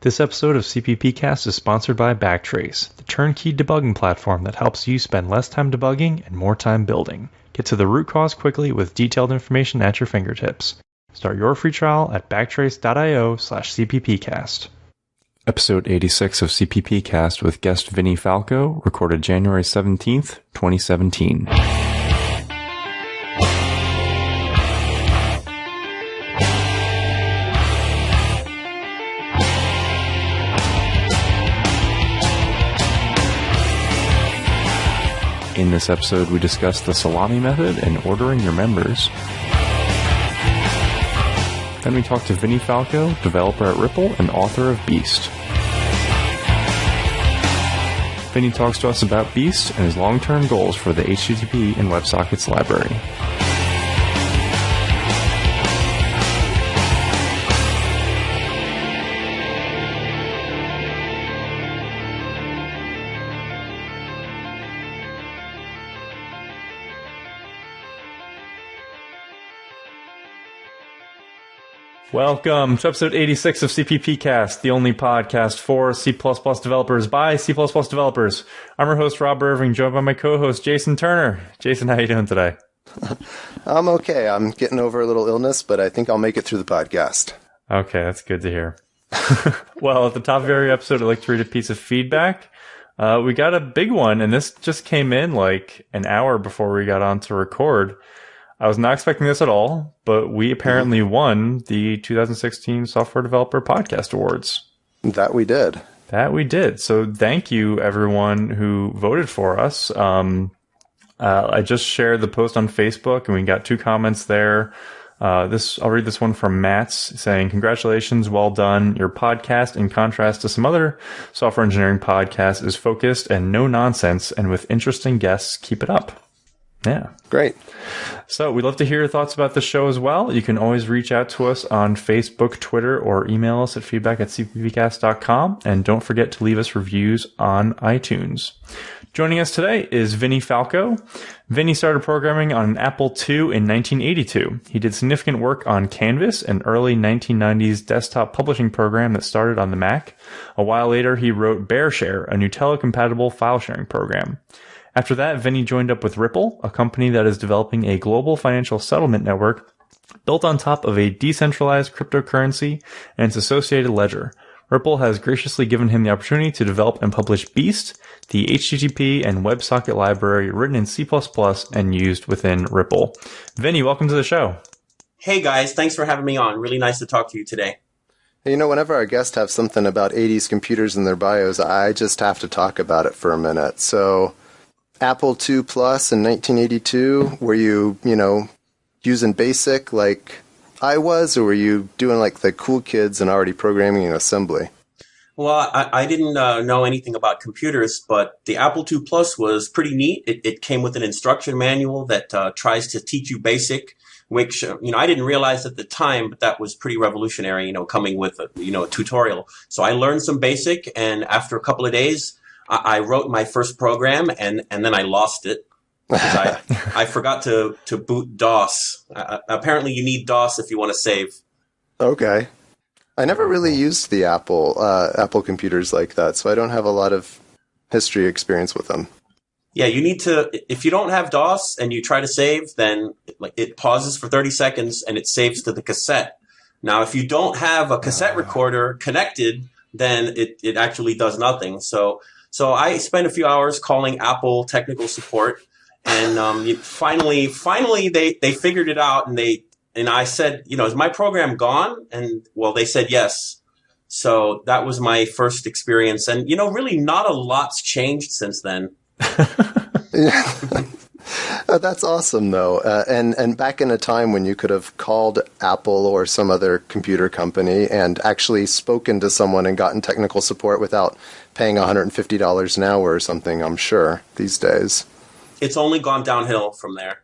This episode of CppCast is sponsored by Backtrace, the turnkey debugging platform that helps you spend less time debugging and more time building. Get to the root cause quickly with detailed information at your fingertips. Start your free trial at backtrace.io/CppCast. Episode 86 of CppCast with guest Vinnie Falco, recorded January 17th, 2017. In this episode, we discuss the salami method and ordering your members. Then we talk to Vinnie Falco, developer at Ripple and author of Beast. Vinnie talks to us about Beast and his long-term goals for the HTTP and WebSockets library. Welcome to episode 86 of CppCast, the only podcast for C++ developers by C++ developers. I'm your host, Rob Irving, joined by my co-host, Jason Turner. Jason, how you doing today? I'm okay. I'm getting over a little illness, but I think I'll make it through the podcast. Okay, that's good to hear. Well, at the top of every episode, I'd like to read a piece of feedback. We got a big one, and this just came in like an hour before we got on to record. I was not expecting this at all, but we apparently won the 2016 Software Developer Podcast Awards. That we did. So thank you, everyone who voted for us. I just shared the post on Facebook, and we got 2 comments there. I'll read this one from Matt's saying, "Congratulations, well done. Your podcast, in contrast to some other software engineering podcasts, is focused and no nonsense, and with interesting guests. Keep it up." Yeah. Great. So we'd love to hear your thoughts about the show as well. You can always reach out to us on Facebook, Twitter, or email us at feedback@cppcast.com. And don't forget to leave us reviews on iTunes. Joining us today is Vinnie Falco. Vinnie started programming on an Apple II in 1982. He did significant work on Canvas, an early 1990s desktop publishing program that started on the Mac. A while later, he wrote BearShare, a Gnutella-compatible file sharing program. After that, Vinnie joined up with Ripple, a company that is developing a global financial settlement network built on top of a decentralized cryptocurrency and its associated ledger. Ripple has graciously given him the opportunity to develop and publish Beast, the HTTP and WebSocket library written in C++ and used within Ripple. Vinnie, welcome to the show. Hey guys, thanks for having me on. Really nice to talk to you today. You know, whenever our guests have something about 80s computers in their bios, I just have to talk about it for a minute. So, Apple II Plus in 1982, were you, using BASIC like I was, or were you doing like the cool kids and already programming in assembly? Well, I didn't know anything about computers, but the Apple II Plus was pretty neat. It came with an instruction manual that tries to teach you BASIC, which, I didn't realize at the time, but that was pretty revolutionary, coming with a tutorial. So I learned some BASIC, and after a couple of days, I wrote my first program, and then I lost it because I forgot to boot DOS. Apparently, you need DOS if you want to save. Okay. I never really used the Apple computers like that, so I don't have a lot of history experience with them. Yeah, you need to. If you don't have DOS and you try to save, then it pauses for 30 seconds and it saves to the cassette. Now, if you don't have a cassette recorder connected, then it actually does nothing. So I spent a few hours calling Apple technical support, and finally they figured it out, and I said, is my program gone? And well, they said yes. So that was my first experience, and really not a lot's changed since then. Yeah. That's awesome, though. And back in a time when you could have called Apple or some other computer company and actually spoken to someone and gotten technical support without paying $150 an hour or something, I'm sure, these days. It's only gone downhill from there.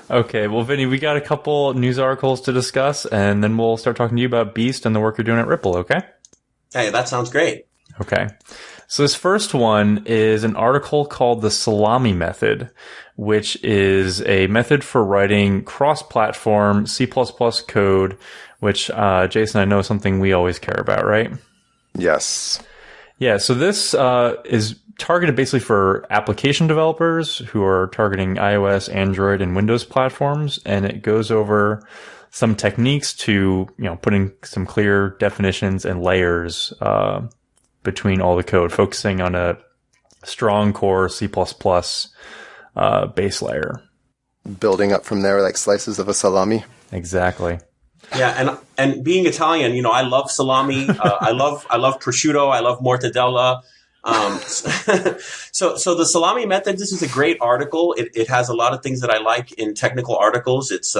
Okay, well, Vinnie, we got a couple news articles to discuss, and then we'll start talking to you about Beast and the work you're doing at Ripple, okay? Hey, that sounds great. Okay. So this first one is an article called the salami method, which is a method for writing cross-platform C++ code, which, Jason, I know is something we always care about, right? Yes. Yeah, so this is targeted basically for application developers who are targeting iOS, Android, and Windows platforms, and it goes over some techniques to, putting some clear definitions and layers between all the code, focusing on a strong core C++ base layer. Building up from there like slices of a salami. Exactly. Yeah, and being Italian, I love salami. I love prosciutto. I love mortadella. So the salami method, this is a great article. It has a lot of things that I like in technical articles. It's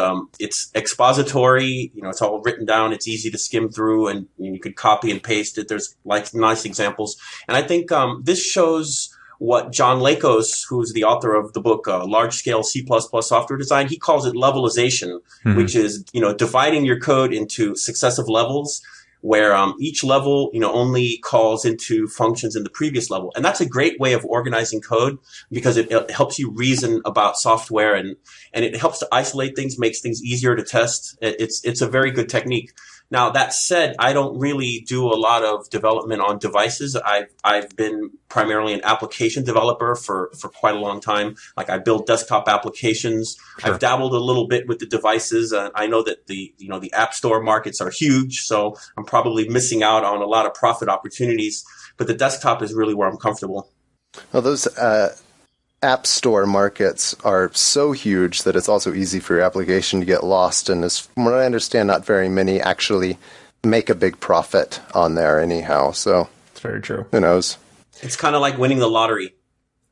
expository. It's all written down. It's easy to skim through, and you could copy and paste it. There's like nice examples, and I think this shows what John Lakos, who's the author of the book Large Scale C++ Software Design, he calls it levelization, which is dividing your code into successive levels, where each level only calls into functions in the previous level. And that's a great way of organizing code, because it helps you reason about software, and it helps to isolate things, makes things easier to test. It's a very good technique. Now, that said, I don't really do a lot of development on devices. I've been primarily an application developer for quite a long time. Like, I build desktop applications. Sure. I've dabbled a little bit with the devices. I know that the app store markets are huge, so I'm probably missing out on a lot of profit opportunities. But the desktop is really where I'm comfortable. Well, those app store markets are so huge that it's also easy for your application to get lost. And as from what I understand, not very many actually make a big profit on there anyhow. So it's very true. Who knows? It's kind of like winning the lottery.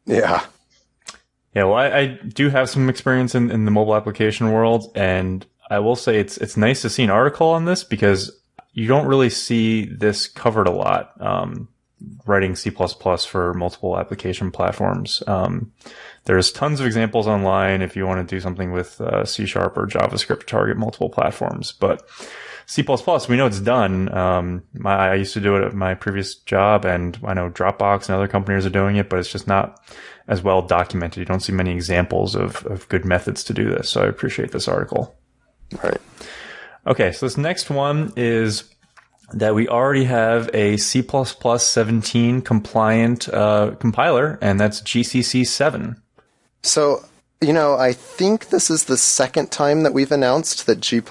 Yeah. Yeah, well, I do have some experience in the mobile application world, and I will say it's nice to see an article on this, because you don't really see this covered a lot. Writing C++ for multiple application platforms. There's tons of examples online if you want to do something with C# or JavaScript to target multiple platforms. But C++, we know it's done. I used to do it at my previous job, and I know Dropbox and other companies are doing it, but it's just not as well documented. You don't see many examples of good methods to do this. So I appreciate this article. All right. Okay, so this next one is that we already have a C++ 17 compliant compiler, and that's GCC 7. So, I think this is the second time that we've announced that G++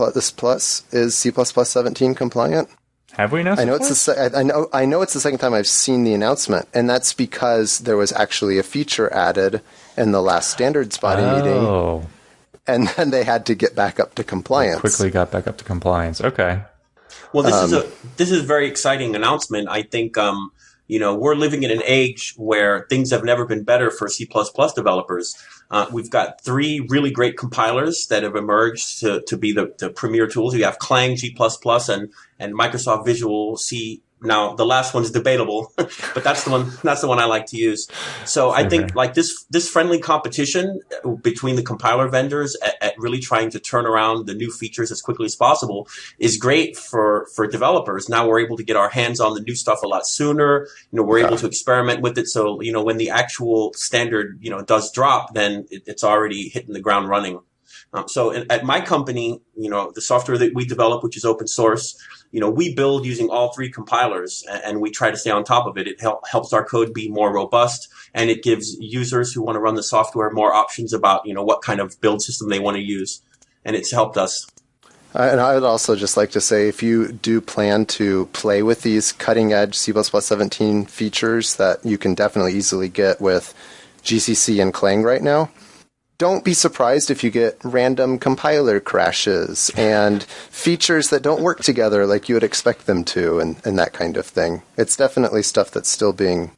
is C++ 17 compliant. Have we announced I know it's the second time I've seen the announcement, and that's because there was actually a feature added in the last standards body meeting, and then they had to get back up to compliance. They quickly got back up to compliance. Okay. Well, this is a very exciting announcement. I think we're living in an age where things have never been better for C++ developers. We've got 3 really great compilers that have emerged to be the premier tools. We have Clang, G++, and Microsoft Visual C. Now, the last one is debatable, but that's the one I like to use. So I think like this friendly competition between the compiler vendors at really trying to turn around the new features as quickly as possible is great for developers. Now we're able to get our hands on the new stuff a lot sooner. We're able to experiment with it. So, when the actual standard, does drop, then it's already hitting the ground running. So at my company, the software that we develop, which is open source, we build using all 3 compilers, and we try to stay on top of it. It helps our code be more robust, and it gives users who want to run the software more options about, what kind of build system they want to use. And it's helped us. And I would also just like to say, if you do plan to play with these cutting-edge C++ 17 features that you can definitely easily get with GCC and Clang right now, don't be surprised if you get random compiler crashes and features that don't work together like you would expect them to, and that kind of thing. It's definitely stuff that's still being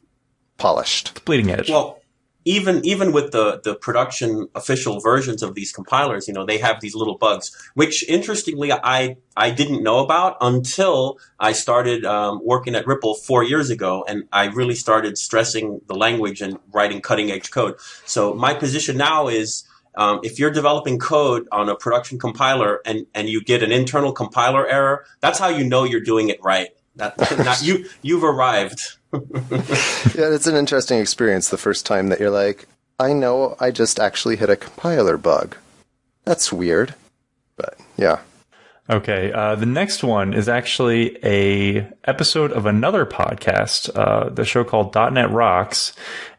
polished. It's bleeding edge. Well, even with the production official versions of these compilers, they have these little bugs, which interestingly I didn't know about until I started working at Ripple 4 years ago, and I really started stressing the language and writing cutting edge code. So my position now is if you're developing code on a production compiler and you get an internal compiler error, that's how you know you're doing it right. Now you've arrived. Yeah, it's an interesting experience the first time that you're like, I know I just actually hit a compiler bug. That's weird. But yeah. Okay, the next one is actually a episode of another podcast, the show called .NET Rocks,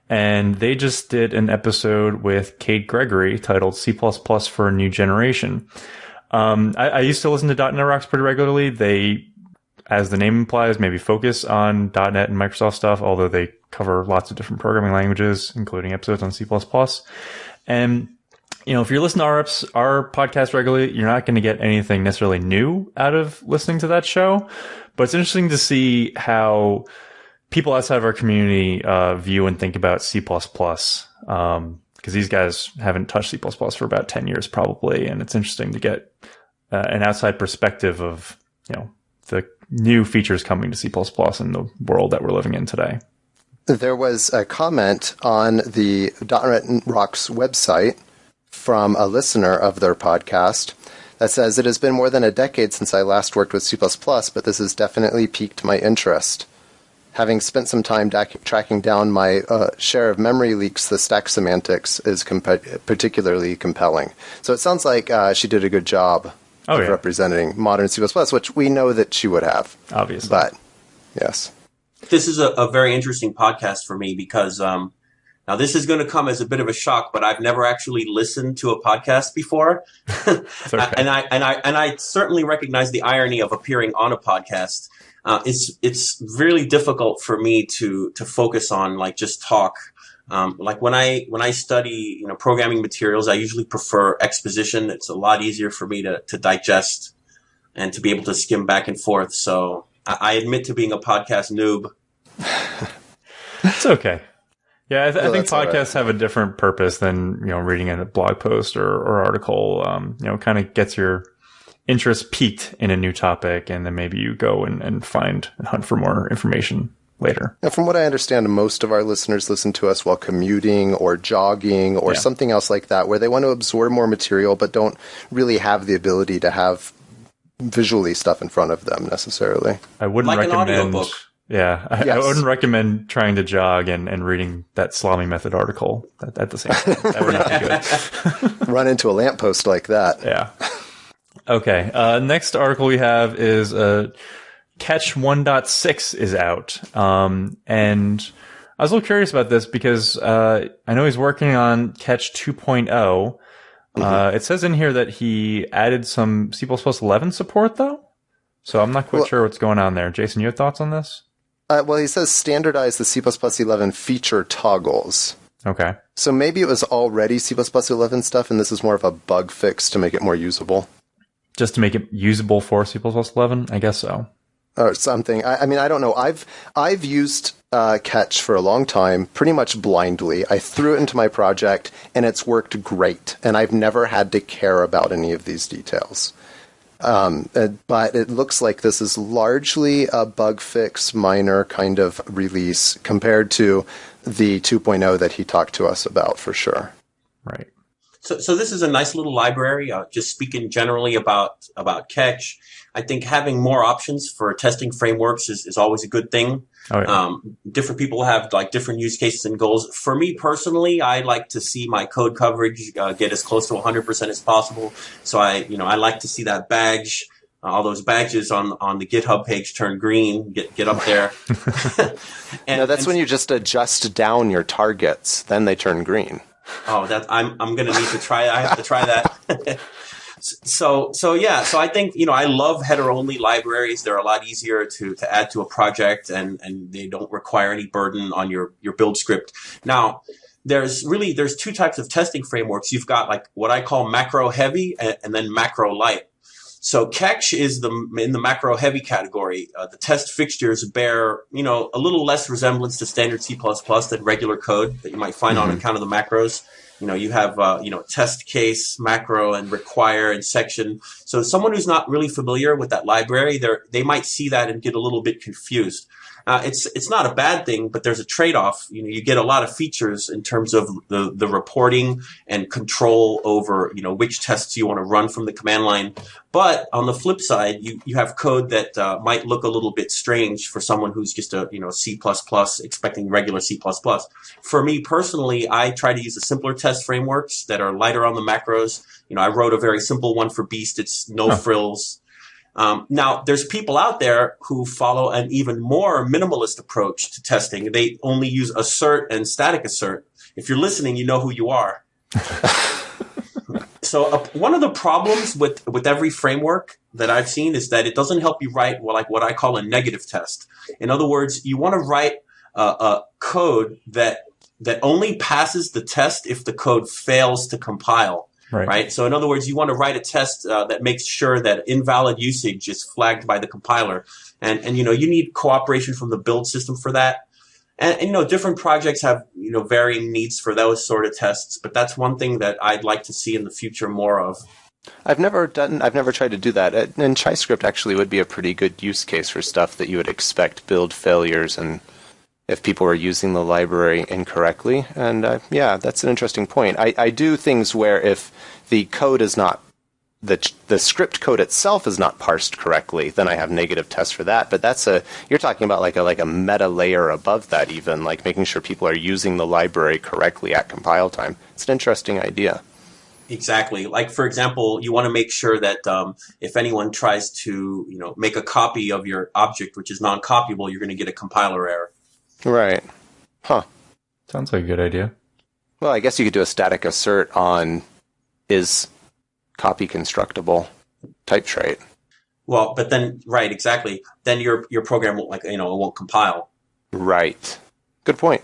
and they just did an episode with Kate Gregory titled C++ for a New Generation. I used to listen to .NET Rocks pretty regularly. They, as the name implies, maybe focus on .NET and Microsoft stuff, although they cover lots of different programming languages, including episodes on C++. And if you're listening to our podcast regularly, you're not going to get anything necessarily new out of listening to that show. But it's interesting to see how people outside of our community view and think about C++. Because these guys haven't touched C++ for about 10 years probably. And it's interesting to get an outside perspective of, the new features coming to C++ in the world that we're living in today. There was a comment on the .NET Rocks website from a listener of their podcast that says, "It has been more than a decade since I last worked with C++, but this has definitely piqued my interest. Having spent some time tracking down my share of memory leaks, the stack semantics is particularly compelling." So it sounds like she did a good job of representing modern C++, which we know that she would have. Obviously. But, yes. This is a very interesting podcast for me because now this is going to come as a bit of a shock, but I've never actually listened to a podcast before, okay. and I certainly recognize the irony of appearing on a podcast. It's really difficult for me to focus on just talk. Like when I study programming materials, I usually prefer exposition. It's a lot easier for me to digest and to be able to skim back and forth. So I admit to being a podcast noob. It's okay. Yeah, I think podcasts have a different purpose than reading a blog post or article. Kind of gets your interest piqued in a new topic, and then maybe you go and find and hunt for more information later. Now, from what I understand, most of our listeners listen to us while commuting or jogging or something else like that, where they want to absorb more material but don't really have the ability to have visually stuff in front of them necessarily. I wouldn't recommend an audiobook. Yeah, I wouldn't recommend trying to jog and reading that Salami Method article at the same time. That would not be good. Run into a lamppost like that. Yeah. Okay. Next article we have is Catch 1.6 is out. And I was a little curious about this because I know he's working on Catch 2.0. It says in here that he added some C++ 11 support, though. So I'm not quite sure what's going on there. Jason, you have thoughts on this? Well, he says standardize the C++ 11 feature toggles. Okay. So maybe it was already C++ 11 stuff, and this is more of a bug fix to make it more usable. Just to make it usable for C++ 11? I guess so. Or something. I mean, I don't know. I've used Catch for a long time, pretty much blindly. I threw it into my project, and it's worked great. And I've never had to care about any of these details. But it looks like this is largely a bug fix, minor kind of release compared to the 2.0 that he talked to us about, for sure. Right. So this is a nice little library. Just speaking generally about Catch, I think having more options for testing frameworks is always a good thing. Oh, yeah. Different people have different use cases and goals. For me personally, I like to see my code coverage get as close to 100% as possible. So I like to see that badge, all those badges on the GitHub page turn green, get up there. That's when you just adjust down your targets, then they turn green. Oh, I'm going to need to try. I have to try that. So I think, I love header-only libraries. They're a lot easier to add to a project, and they don't require any burden on your build script. Now, there's two types of testing frameworks. You've got what I call macro-heavy and then macro-light. So Catch is in the macro-heavy category. The test fixtures bear, a little less resemblance to standard C++ than regular code that you might find on account of the macros. You have, test case, macro, and require, and section. So So someone who's not really familiar with that library, they might see that and get a little bit confused. It's not a bad thing, but there's a trade-off. You get a lot of features in terms of the reporting and control over, which tests you want to run from the command line. But on the flip side, you have code that might look a little bit strange for someone who's just a, C++ expecting regular C++. For me personally, I try to use the simpler test frameworks that are lighter on the macros. I wrote a very simple one for Beast. It's no frills. Now, there's people out there who follow an even more minimalist approach to testing. They only use assert and static assert. If you're listening, you know who you are. So one of the problems with every framework that I've seen is that it doesn't help you write what I call a negative test. In other words, you want to write a code that only passes the test if the code fails to compile. Right. So in other words, you want to write a test that makes sure that invalid usage is flagged by the compiler. And you need cooperation from the build system for that. And different projects have, varying needs for those sort of tests. But that's one thing that I'd like to see in the future more of. I've never tried to do that. And ChaiScript actually would be a pretty good use case for stuff that you would expect build failures and if people are using the library incorrectly. And that's an interesting point. I do things where if the code is not, the script code itself is not parsed correctly, then I have negative tests for that. But you're talking about like a meta layer above that even, like making sure people are using the library correctly at compile time. It's an interesting idea. Exactly. Like, for example, you want to make sure that if anyone tries to, make a copy of your object, which is non-copyable, you're going to get a compiler error. Right. Huh. Sounds like a good idea. Well, I guess you could do a static assert on is copy constructible type trait. Well, but then, right, exactly. Then your program won't it won't compile. Right. Good point.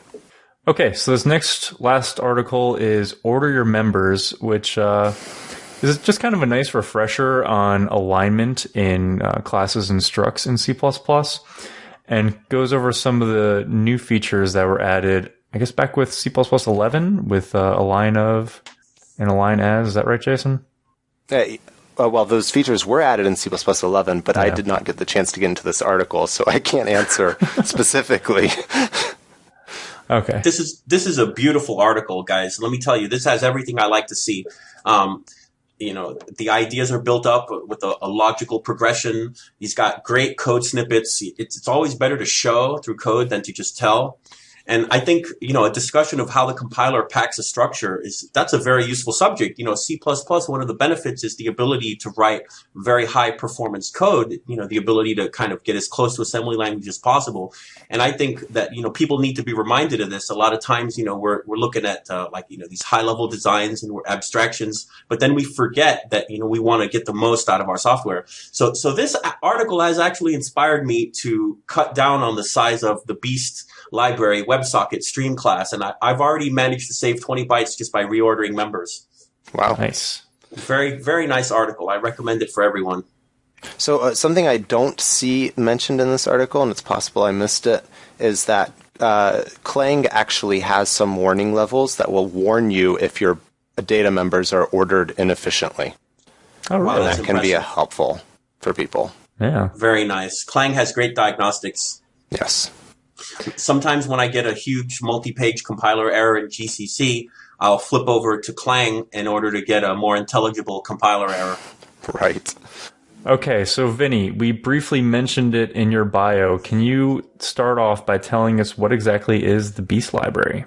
Okay, so this last article is Order Your Members, which is just kind of a nice refresher on alignment in classes and structs in C++. And goes over some of the new features that were added, I guess, back with C++ 11 with align of and align as. Is that right, Jason? Well, those features were added in C++ 11, but I did not get the chance to get into this article, so I can't answer specifically. Okay. This is a beautiful article, guys. Let me tell you, this has everything I like to see. The ideas are built up with a logical progression. He's got great code snippets. It's always better to show through code than to just tell. And I think, a discussion of how the compiler packs a structure that's a very useful subject. C++, one of the benefits is the ability to write very high performance code, the ability to kind of get as close to assembly language as possible. And I think that, people need to be reminded of this. A lot of times, we're looking at, these high level designs and abstractions, but then we forget that, we want to get the most out of our software. So this article has actually inspired me to cut down on the size of the Beast library WebSocket stream class, and I've already managed to save 20 bytes just by reordering members. Wow. Nice. Very, very nice article. I recommend it for everyone. So something I don't see mentioned in this article, and it's possible I missed it, is that Clang actually has some warning levels that will warn you if your data members are ordered inefficiently. Oh, really? And that can be helpful for people. Yeah. Very nice. Clang has great diagnostics. Yes. Sometimes when I get a huge multi-page compiler error in GCC, I'll flip over to Clang in order to get a more intelligible compiler error. Right. Okay, so Vinny, we briefly mentioned it in your bio. Can you start off by telling us what exactly is the Beast library?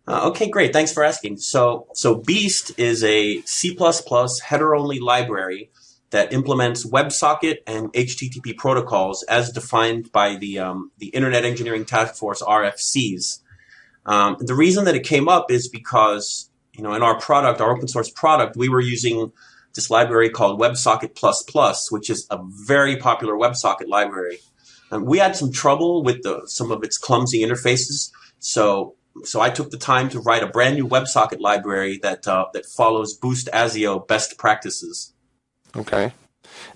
Okay, great. Thanks for asking. So Beast is a C++ header-only library that implements WebSocket and HTTP protocols as defined by the Internet Engineering Task Force RFCs. The reason that it came up is because in our product, our open source product, we were using this library called WebSocket++, which is a very popular WebSocket library. And we had some trouble with some of its clumsy interfaces, so I took the time to write a brand new WebSocket library that follows Boost ASIO best practices. Okay.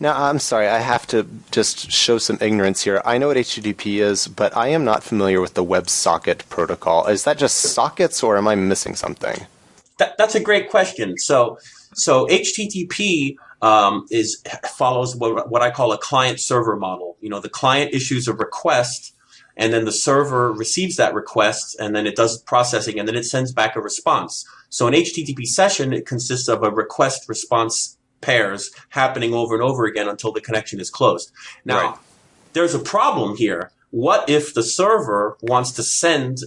Now, I'm sorry, I have to just show some ignorance here. I know what HTTP is, but I am not familiar with the WebSocket protocol. Is that just sockets, or am I missing something? That's a great question. So HTTP follows what I call a client-server model. The client issues a request, and then the server receives that request, and then it does processing, and then it sends back a response. So an HTTP session, it consists of a request-response pairs happening over and over again until the connection is closed. Now, there's a problem here. What if the server wants to send,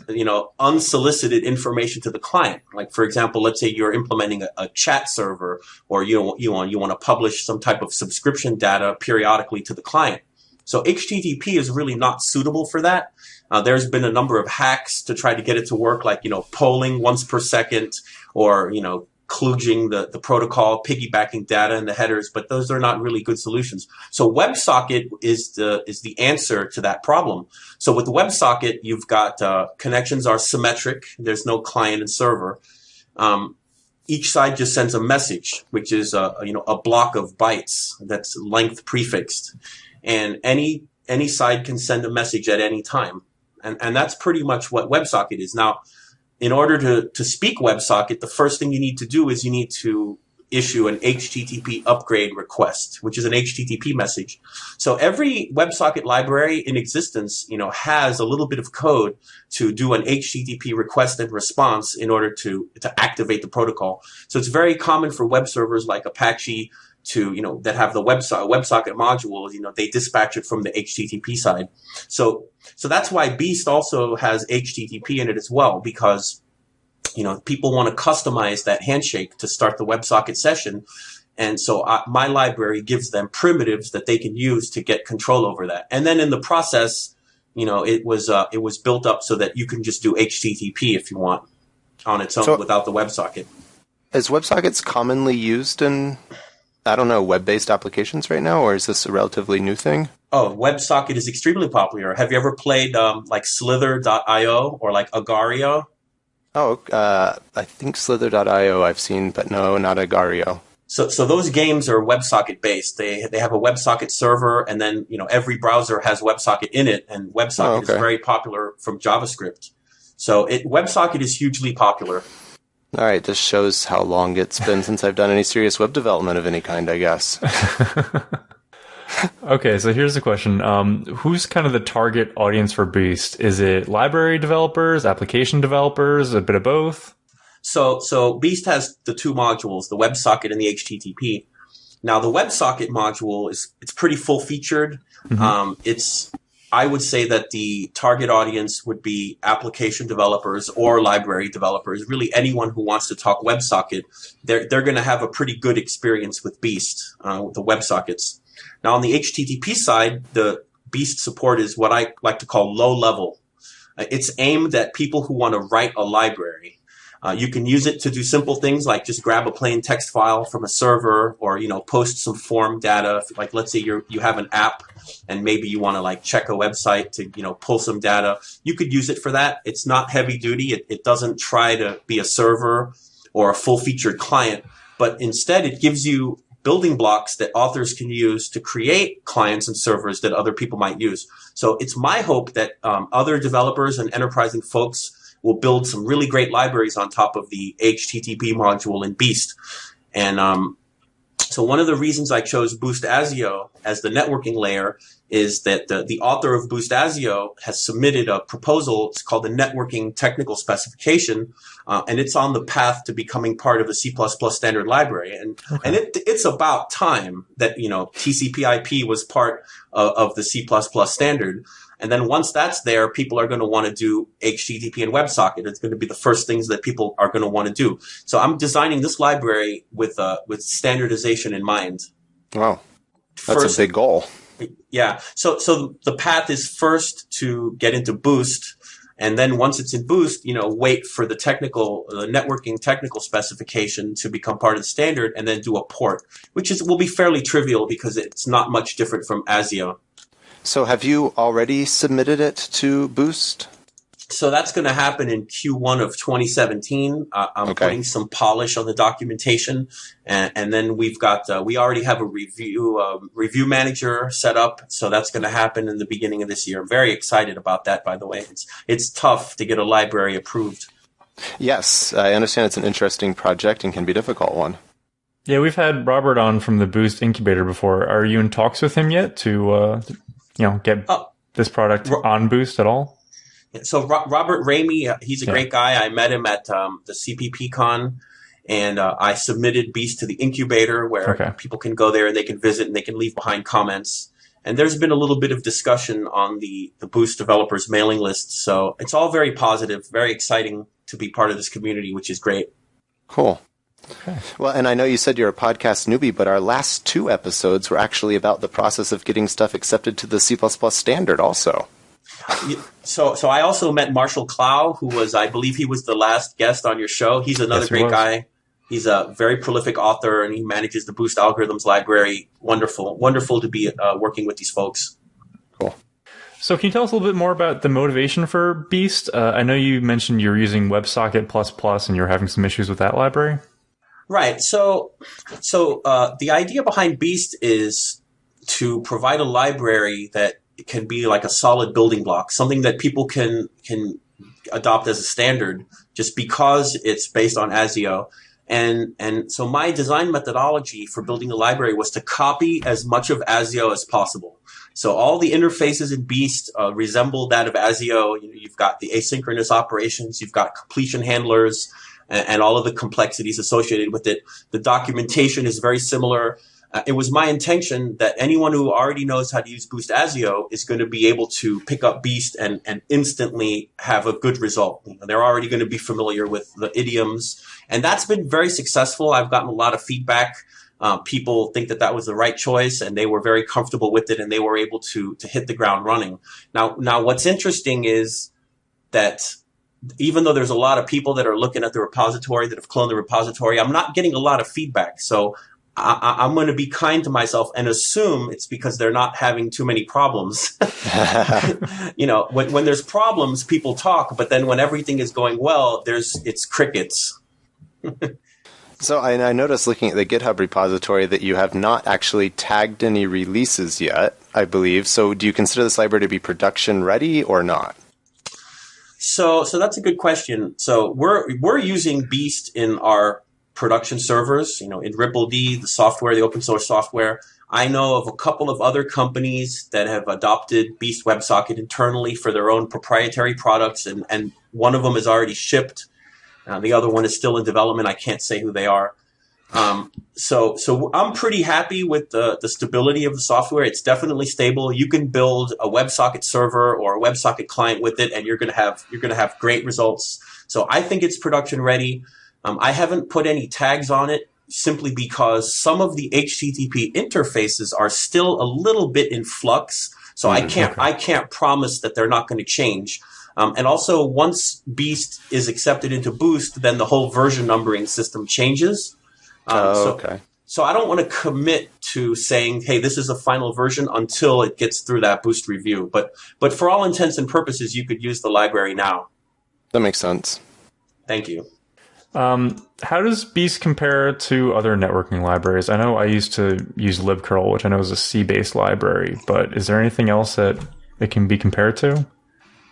unsolicited information to the client? Like, for example, let's say you're implementing a chat server, or you want to publish some type of subscription data periodically to the client. So HTTP is really not suitable for that. There's been a number of hacks to try to get it to work, like, polling once per second, or, kludging the protocol, piggybacking data in the headers, but those are not really good solutions. So WebSocket is the answer to that problem. So with WebSocket, you've got connections are symmetric. There's no client and server. Each side just sends a message, which is a block of bytes that's length prefixed, and any side can send a message at any time, and that's pretty much what WebSocket is now. In order to speak WebSocket, the first thing you need to do is you need to issue an HTTP upgrade request, which is an HTTP message. So every WebSocket library in existence, has a little bit of code to do an HTTP request and response in order to activate the protocol. So it's very common for web servers like Apache to, that have the WebSocket module, they dispatch it from the HTTP side. So that's why Beast also has HTTP in it as well, because, people want to customize that handshake to start the WebSocket session. And so my library gives them primitives that they can use to get control over that. And then in the process, it was built up so that you can just do HTTP if you want on its own without the WebSocket. Is WebSockets commonly used in, web-based applications right now, or is this a relatively new thing? Oh, WebSocket is extremely popular. Have you ever played like Slither.io or like Agario? Oh, I think Slither.io I've seen, but no, not Agario. So those games are WebSocket based. They have a WebSocket server, and then every browser has WebSocket in it, and WebSocket is very popular from JavaScript. So WebSocket is hugely popular. All right, this shows how long it's been since I've done any serious web development of any kind, I guess. Okay, so here's the question. Who's kind of the target audience for Beast? Is it library developers, application developers, a bit of both? So Beast has the two modules, the WebSocket and the HTTP. Now, the WebSocket module it's pretty full-featured. Mm-hmm. I would say that the target audience would be application developers or library developers. Really, anyone who wants to talk WebSocket, they're going to have a pretty good experience with Beast, with the WebSockets. Now, on the HTTP side, the Beast support is what I like to call low level. It's aimed at people who want to write a library. You can use it to do simple things like just grab a plain text file from a server, or post some form data. Like, let's say you have an app and maybe you want to check a website to pull some data. You could use it for that. It's not heavy duty. It doesn't try to be a server or a full featured client, but instead it gives you building blocks that authors can use to create clients and servers that other people might use. So it's my hope that other developers and enterprising folks will build some really great libraries on top of the HTTP module in Beast. And so one of the reasons I chose BoostAsio as the networking layer is that the author of BoostAsio has submitted a proposal. It's called the Networking Technical Specification, and it's on the path to becoming part of the C++ standard library. And it's about time that TCP/IP was part of the C++ standard. And then once that's there, people are going to want to do HTTP and WebSocket. It's going to be the first things that people are going to want to do. So I'm designing this library with standardization in mind. Wow, that's a big goal. Yeah. So the path is first to get into Boost, and then once it's in Boost, wait for the networking technical specification to become part of the standard, and then do a port, which will be fairly trivial because it's not much different from ASIO. So have you already submitted it to Boost? So that's going to happen in Q1 of 2017. I'm putting some polish on the documentation, and then we already have a review manager set up. So that's going to happen in the beginning of this year. I'm very excited about that, by the way. It's tough to get a library approved. Yes, I understand it's an interesting project and can be a difficult one. Yeah, we've had Robert on from the Boost Incubator before. Are you in talks with him yet to, get this product on Boost at all? So Robert Ramey, he's a great guy. I met him at the CppCon, and I submitted Beast to the incubator where people can go there and they can visit and they can leave behind comments. And there's been a little bit of discussion on the Boost developers mailing list. So it's all very positive, very exciting to be part of this community, which is great. Cool. Okay. Well, and I know you said you're a podcast newbie, but our last 2 episodes were actually about the process of getting stuff accepted to the C++ standard also. So I also met Marshall Clow, who was, I believe he was the last guest on your show. He's another great guy. He's a very prolific author, and he manages the Boost Algorithms library. Wonderful to be working with these folks. Cool. So can you tell us a little bit more about the motivation for Beast? I know you mentioned you're using WebSocket++ and you're having some issues with that library. Right. So the idea behind Beast is to provide a library that can be like a solid building block, something that people can adopt as a standard just because it's based on ASIO. And so my design methodology for building a library was to copy as much of ASIO as possible. So all the interfaces in Beast resemble that of ASIO. You've got the asynchronous operations, you've got completion handlers, and all of the complexities associated with it. The documentation is very similar. It was my intention that anyone who already knows how to use Boost ASIO is going to be able to pick up Beast and instantly have a good result. They're already going to be familiar with the idioms. And that's been very successful. I've gotten a lot of feedback. People think that was the right choice, and they were very comfortable with it, and they were able to hit the ground running. Now, what's interesting is that even though there's a lot of people that are looking at the repository that have cloned the repository, I'm not getting a lot of feedback. So I'm going to be kind to myself and assume it's because they're not having too many problems. When there's problems, people talk, but then when everything is going well, it's crickets. So I noticed looking at the GitHub repository that you have not actually tagged any releases yet, I believe. So do you consider this library to be production ready or not? So that's a good question. So we're using Beast in our production servers, in RippleD, the software, the open source software. I know of a couple of other companies that have adopted Beast WebSocket internally for their own proprietary products, and one of them is already shipped. The other one is still in development. I can't say who they are. So I'm pretty happy with the stability of the software. It's definitely stable. You can build a WebSocket server or a WebSocket client with it, and you're going to have great results. So I think it's production ready. I haven't put any tags on it simply because some of the HTTP interfaces are still a little bit in flux. So I can't promise that they're not going to change. And also, once Beast is accepted into Boost, then the whole version numbering system changes. So I don't want to commit to saying, hey, this is a final version until it gets through that Boost review. But for all intents and purposes, you could use the library now. That makes sense. Thank you. How does Beast compare to other networking libraries? I know I used to use libcurl, which I know is a C-based library, but is there anything else that it can be compared to?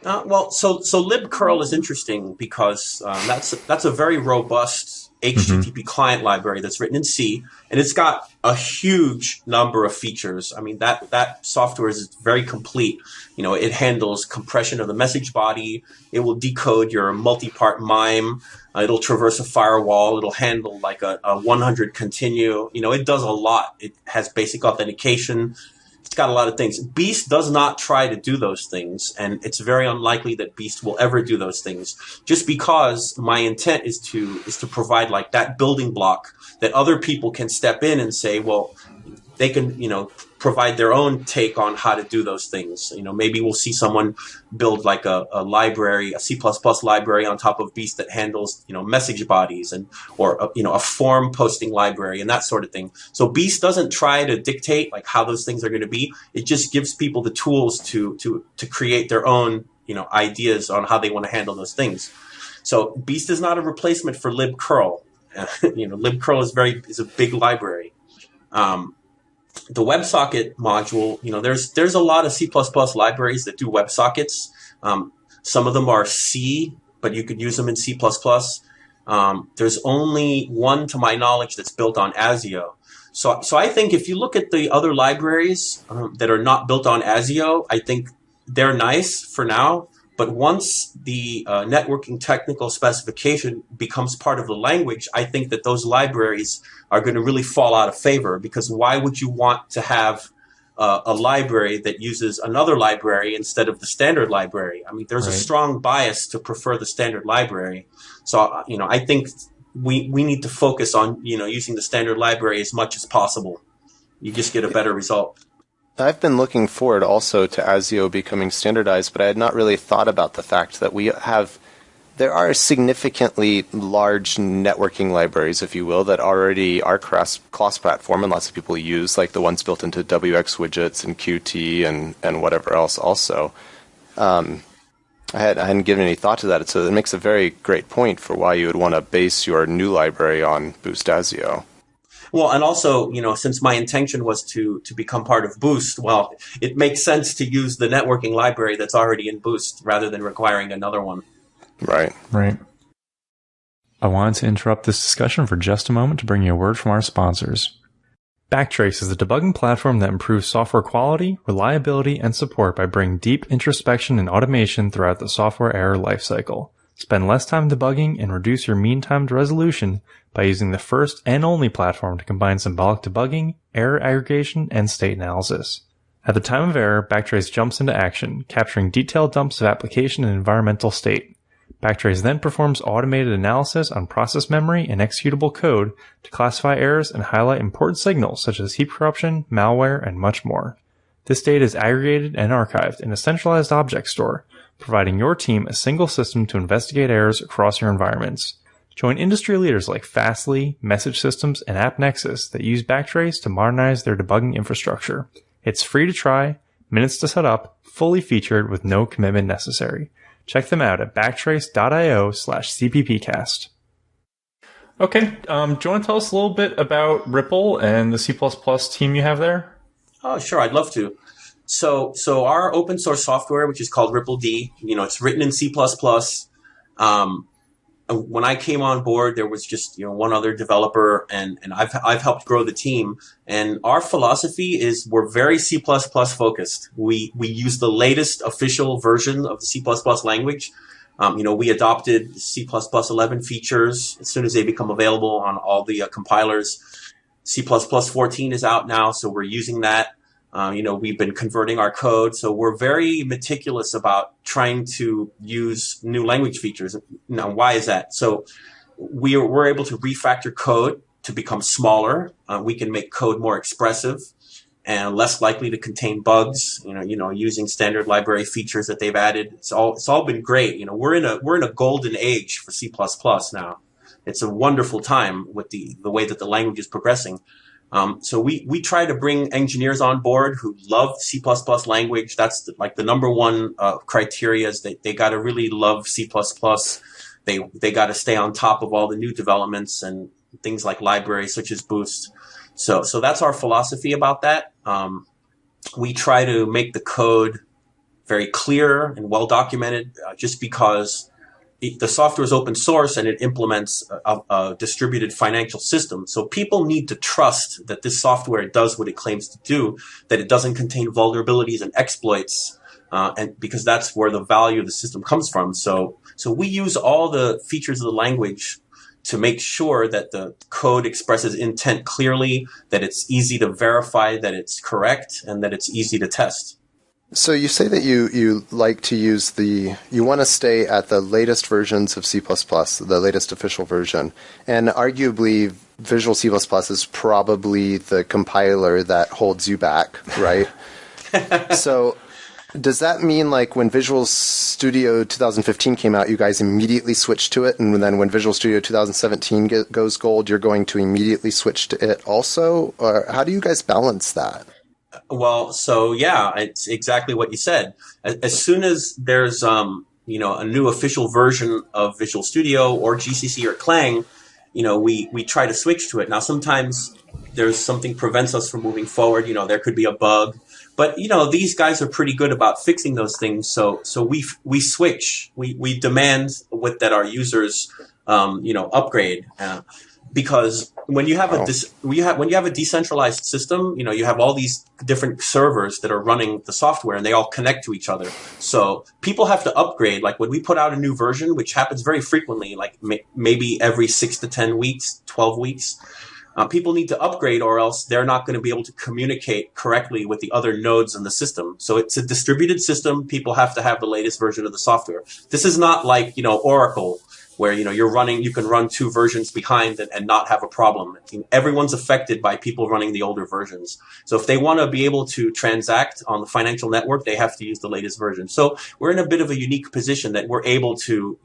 So libcurl is interesting because that's a very robust HTTP client library that's written in C, and it's got a huge number of features. I mean, that software is very complete. It handles compression of the message body. It will decode your multi-part MIME. It'll traverse a firewall. It'll handle like a 100 continue. It does a lot. It has basic authentication. It's got a lot of things. Beast does not try to do those things, and it's very unlikely that Beast will ever do those things, just because my intent is to provide like that building block that other people can step in and say, well, they can, provide their own take on how to do those things. Maybe we'll see someone build like a library, a C++ library on top of Beast that handles, message bodies or a form posting library and that sort of thing. So Beast doesn't try to dictate like how those things are going to be. It just gives people the tools to create their own, ideas on how they want to handle those things. So Beast is not a replacement for libcurl. libcurl is a big library. The WebSocket module, there's a lot of C++ libraries that do WebSockets. Some of them are C, but you could use them in C++. There's only one, to my knowledge, that's built on ASIO. So I think if you look at the other libraries that are not built on ASIO, I think they're nice for now. But once the networking technical specification becomes part of the language, I think that those libraries are going to really fall out of favor, because why would you want to have a library that uses another library instead of the standard library? I mean, there's a strong bias to prefer the standard library. So, I think we need to focus on, using the standard library as much as possible. You just get a better result. I've been looking forward also to ASIO becoming standardized, but I had not really thought about the fact that there are significantly large networking libraries, if you will, that already are cross-platform and lots of people use, like the ones built into WX widgets and Qt and whatever else also. I hadn't given any thought to that, so it makes a very great point for why you would want to base your new library on Boost ASIO. Well, and also, since my intention was to become part of Boost, well, it makes sense to use the networking library that's already in Boost rather than requiring another one. Right. I wanted to interrupt this discussion for just a moment to bring you a word from our sponsors. Backtrace is a debugging platform that improves software quality, reliability, and support by bringing deep introspection and automation throughout the software error lifecycle. Spend less time debugging and reduce your mean time to resolution by using the first and only platform to combine symbolic debugging, error aggregation, and state analysis. At the time of error, Backtrace jumps into action, capturing detailed dumps of application and environmental state. Backtrace then performs automated analysis on process memory and executable code to classify errors and highlight important signals such as heap corruption, malware, and much more. This data is aggregated and archived in a centralized object store, providing your team a single system to investigate errors across your environments. Join industry leaders like Fastly, Message Systems, and AppNexus that use Backtrace to modernize their debugging infrastructure. It's free to try, minutes to set up, fully featured with no commitment necessary. Check them out at backtrace.io/CppCast. Okay, do you want to tell us a little bit about Ripple and the C++ team you have there? Oh, sure, I'd love to. So our open source software, which is called RippleD, it's written in C++. When I came on board, there was just one other developer, and I've helped grow the team. And our philosophy is we're very C++ focused. We use the latest official version of the C++ language. We adopted C++ 11 features as soon as they become available on all the compilers. C++ 14 is out now, so we're using that. We've been converting our code, so we're very meticulous about trying to use new language features. Now, why is that? So we're able to refactor code to become smaller. We can make code more expressive and less likely to contain bugs. Using standard library features that they've added. It's all been great. We're in a golden age for C++ now. It's a wonderful time with the way that the language is progressing. So we try to bring engineers on board who love C++ language. That's the number one criteria is that they got to really love C++. They got to stay on top of all the new developments and things like libraries such as Boost. So that's our philosophy about that. We try to make the code very clear and well documented, just because the software is open source and it implements a distributed financial system. So people need to trust that this software does what it claims to do, that it doesn't contain vulnerabilities and exploits, and because that's where the value of the system comes from. So we use all the features of the language to make sure that the code expresses intent clearly, that it's easy to verify that it's correct, and that it's easy to test. So you say that you like to use you want to stay at the latest versions of C++, the latest official version, and arguably Visual C++ is probably the compiler that holds you back, right? So does that mean when Visual Studio 2015 came out, you guys immediately switched to it, and then when Visual Studio 2017 goes gold, you're going to immediately switch to it also? Or how do you guys balance that? Well, so yeah, it's exactly what you said. As soon as there's a new official version of Visual Studio or GCC or Clang, we try to switch to it. Now, sometimes there's something prevents us from moving forward. There could be a bug, but these guys are pretty good about fixing those things. So we switch. We demand that our users upgrade. Because when you have when you have a decentralized system, you have all these different servers that are running the software, and they all connect to each other. So people have to upgrade. Like when we put out a new version, which happens very frequently, like maybe every 6 to 10 weeks, 12 weeks, people need to upgrade, or else they're not going to be able to communicate correctly with the other nodes in the system. So it's a distributed system. People have to have the latest version of the software. This is not like, Oracle, where you can run 2 versions behind and not have a problem. Everyone's affected by people running the older versions. So if they want to be able to transact on the financial network, they have to use the latest version. So we're in a bit of a unique position that we're able to,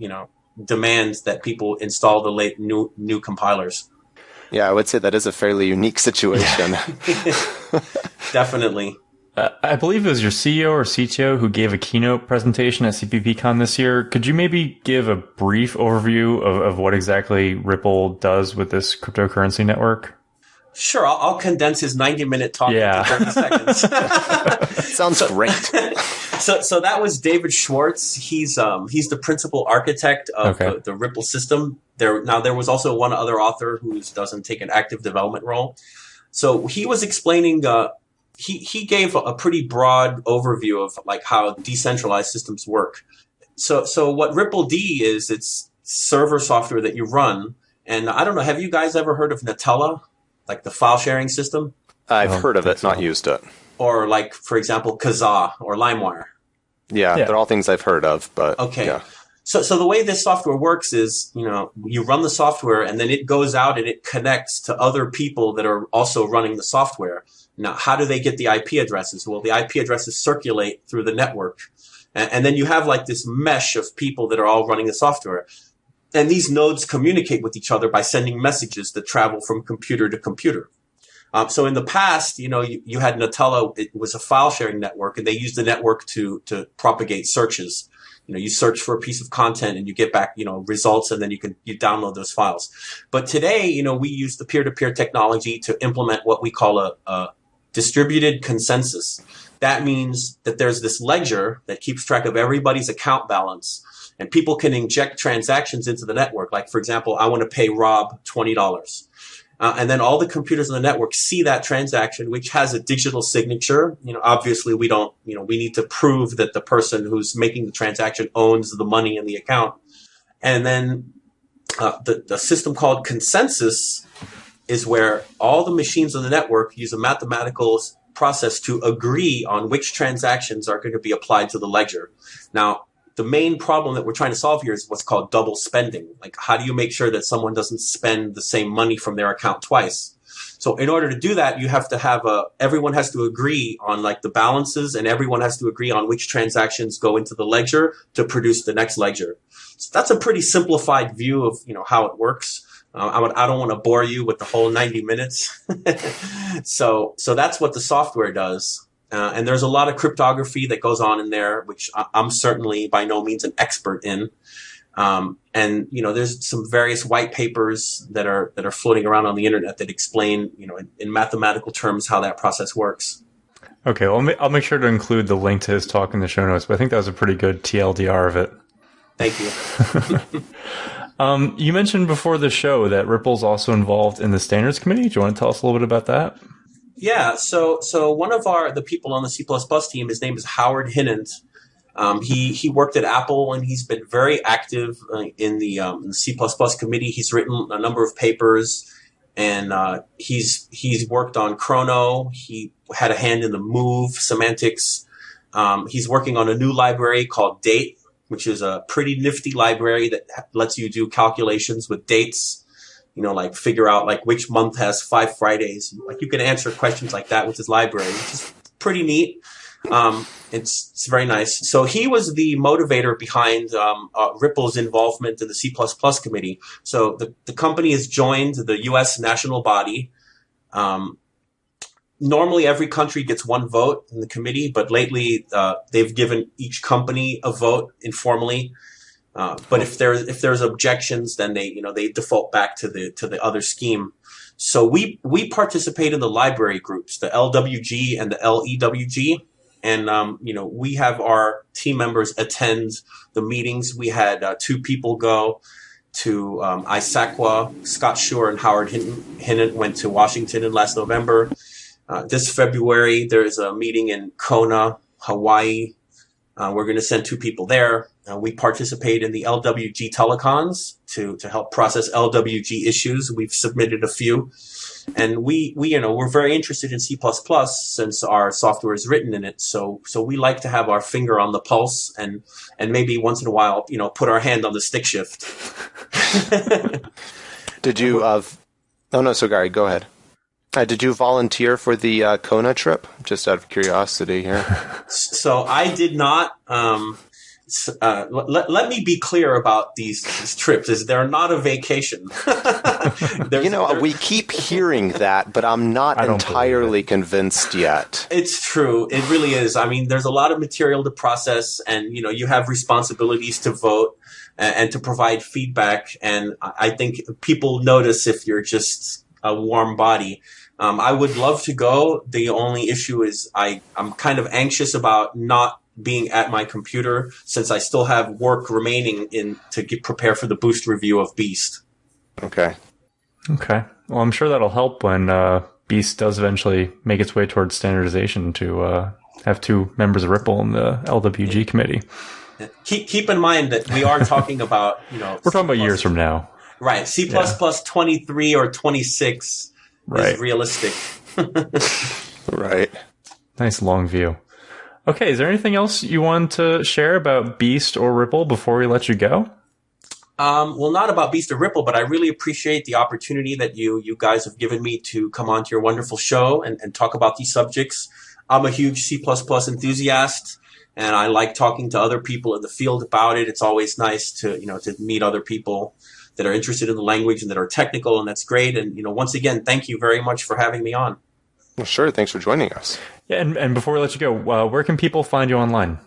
demand that people install the new compilers. Yeah, I would say that is a fairly unique situation. Definitely. I believe it was your CEO or CTO who gave a keynote presentation at CppCon this year. Could you maybe give a brief overview of what exactly Ripple does with this cryptocurrency network? Sure, I'll condense his 90-minute talk into 30 seconds. Sounds great. So that was David Schwartz. He's the principal architect of the Ripple system. There was also one other author who doesn't take an active development role. So he was explaining. He gave a pretty broad overview of like how decentralized systems work. So what Ripple D is, it's server software that you run. And I don't know, have you guys ever heard of Gnutella, like the file sharing system? I've heard of it, not used it. Or like, for example, Kazaa or LimeWire. Yeah, they're all things I've heard of, but okay. Yeah. So the way this software works is, you run the software and then it goes out and it connects to other people that are also running the software. Now, how do they get the IP addresses? Well, the IP addresses circulate through the network. And then you have like this mesh of people that are all running the software. And these nodes communicate with each other by sending messages that travel from computer to computer. So in the past, you had Gnutella. It was a file sharing network, and they used the network to propagate searches. You search for a piece of content and you get back, results, and then you download those files. But today, we use the peer-to-peer technology to implement what we call a distributed consensus. That means that there's this ledger that keeps track of everybody's account balance, and people can inject transactions into the network. Like, for example, I want to pay Rob $20. And then all the computers on the network see that transaction, which has a digital signature. Obviously we don't, we need to prove that the person who's making the transaction owns the money in the account. And then the system called consensus is where all the machines on the network use a mathematical process to agree on which transactions are going to be applied to the ledger. Now, the main problem that we're trying to solve here is what's called double spending. Like, how do you make sure that someone doesn't spend the same money from their account twice? So in order to do that, you have to have everyone has to agree on like the balances, and everyone has to agree on which transactions go into the ledger to produce the next ledger. So that's a pretty simplified view of, how it works. I don't want to bore you with the whole 90 minutes. So that's what the software does. And there's a lot of cryptography that goes on in there, which I'm certainly by no means an expert in. And there's some various white papers that are floating around on the internet that explain, in mathematical terms, how that process works. Okay, well, I'll make sure to include the link to his talk in the show notes, but I think that was a pretty good TLDR of it. Thank you. You mentioned before the show that Ripple's also involved in the standards committee. Do you want to tell us a little bit about that? Yeah, so one of the people on the C++ team, his name is Howard Hinnant. He worked at Apple, and he's been very active in the C++ committee. He's written a number of papers, and he's worked on Chrono. He had a hand in the move semantics. He's working on a new library called Date, which is a pretty nifty library that lets you do calculations with dates. Like figure out like which month has 5 Fridays. Like you can answer questions like that with his library, which is pretty neat. It's very nice. So he was the motivator behind Ripple's involvement in the C++ committee. So the company has joined the U.S. national body. Normally, every country gets one vote in the committee, but lately they've given each company a vote informally. But if there's objections, then they default back to the other scheme. So we participate in the library groups, the LWG and the LEWG, and we have our team members attend the meetings. We had 2 people go to ISAQA. Scott Shore and Howard Hinton went to Washington in last November. This February, there's a meeting in Kona, Hawaii. We're going to send 2 people there. We participate in the LWG telecons to help process LWG issues. We've submitted a few. And we're very interested in C++ since our software is written in it. So we like to have our finger on the pulse and maybe once in a while, put our hand on the stick shift. Did you, oh no, so Gary, go ahead. Did you volunteer for the Kona trip? Just out of curiosity here. So I did not. Let me be clear about these trips. They're not a vacation. We keep hearing that, but I'm not entirely convinced yet. It's true. It really is. I mean, there's a lot of material to process, and you have responsibilities to vote and to provide feedback. And I think people notice if you're just a warm body. I would love to go. The only issue is I'm kind of anxious about not being at my computer since I still have work remaining to prepare for the boost review of Beast. Okay. Well, I'm sure that'll help when Beast does eventually make its way towards standardization to have 2 members of Ripple in the LWG committee. Keep in mind that we are talking about, we're talking about years from now. Right. C++ 23 or 26 is realistic. Right. Nice long view. Okay, is there anything else you want to share about Beast or Ripple before we let you go? Well, not about Beast or Ripple, but I really appreciate the opportunity that you guys have given me to come onto your wonderful show and talk about these subjects. I'm a huge C++ enthusiast, and I like talking to other people in the field about it. It's always nice to meet other people that are interested in the language and that are technical, and that's great. And once again, thank you very much for having me on. Well, sure. Thanks for joining us. Yeah, and before we let you go, where can people find you online?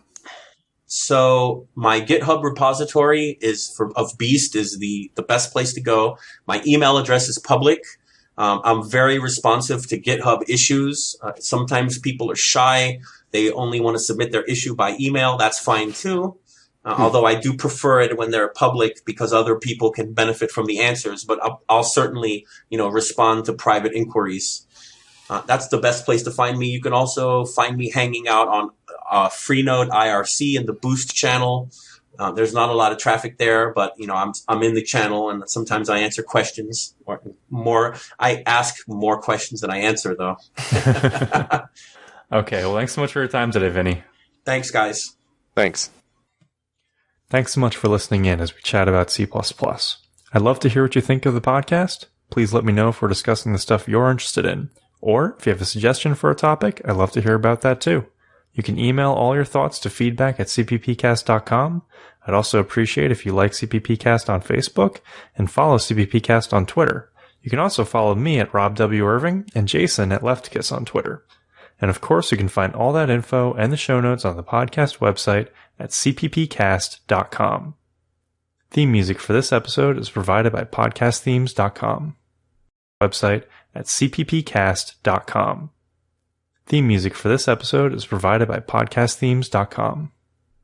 So my GitHub repository of Beast is the best place to go. My email address is public. I'm very responsive to GitHub issues. Sometimes people are shy. They only want to submit their issue by email. That's fine too. Although I do prefer it when they're public because other people can benefit from the answers. But I'll certainly, respond to private inquiries. That's the best place to find me. You can also find me hanging out on Freenode IRC in the Boost channel. There's not a lot of traffic there, but I'm in the channel, and sometimes I answer questions. I ask more questions than I answer, though. Okay. Well, thanks so much for your time today, Vinny. Thanks, guys. Thanks. Thanks so much for listening in as we chat about C++. I'd love to hear what you think of the podcast. Please let me know if we're discussing the stuff you're interested in. Or if you have a suggestion for a topic, I'd love to hear about that too. You can email all your thoughts to feedback@cppcast.com. I'd also appreciate if you like CppCast on Facebook and follow CppCast on Twitter. You can also follow me at Rob W. Irving and Jason at LeftKiss on Twitter. And of course, you can find all that info and the show notes on the podcast website at CppCast.com. Theme music for this episode is provided by podcastthemes.com. Website at CppCast.com. Theme music for this episode is provided by podcastthemes.com.